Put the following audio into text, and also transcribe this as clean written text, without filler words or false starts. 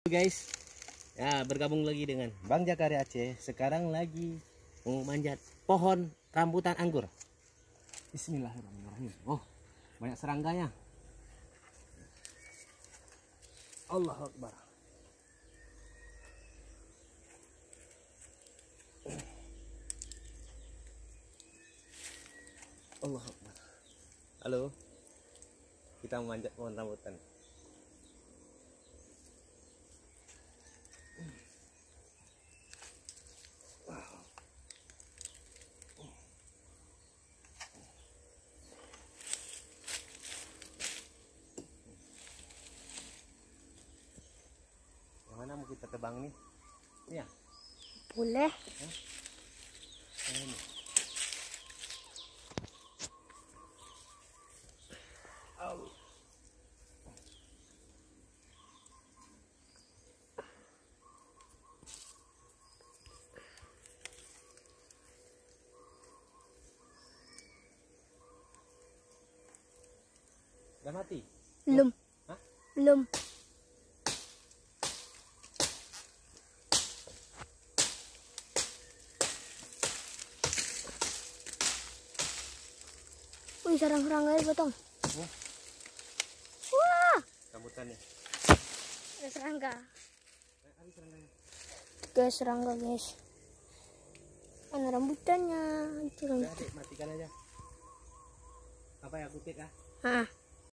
Guys, ya bergabung lagi dengan Bang Jakari Aceh. Sekarang lagi mau manjat pohon rambutan anggur. Bismillahirrahmanirrahim. Oh, banyak serangganya. Allahu Akbar. Allahu Akbar. Halo, kita memanjat pohon rambutan. Mana mau kita tebang nih? Ini ya? Boleh. Ini. Oh. Udah mati? Belum. Hah? Belum. Wih, serang-serangga potong. Oh. Wah, Rambutannya. ada serangga. Ada serangganya. Guys, serangga guys. Mana rambutannya? Itu Udah, rambutan. Adik, matikan aja. Apa ya, kutik ah? Ah.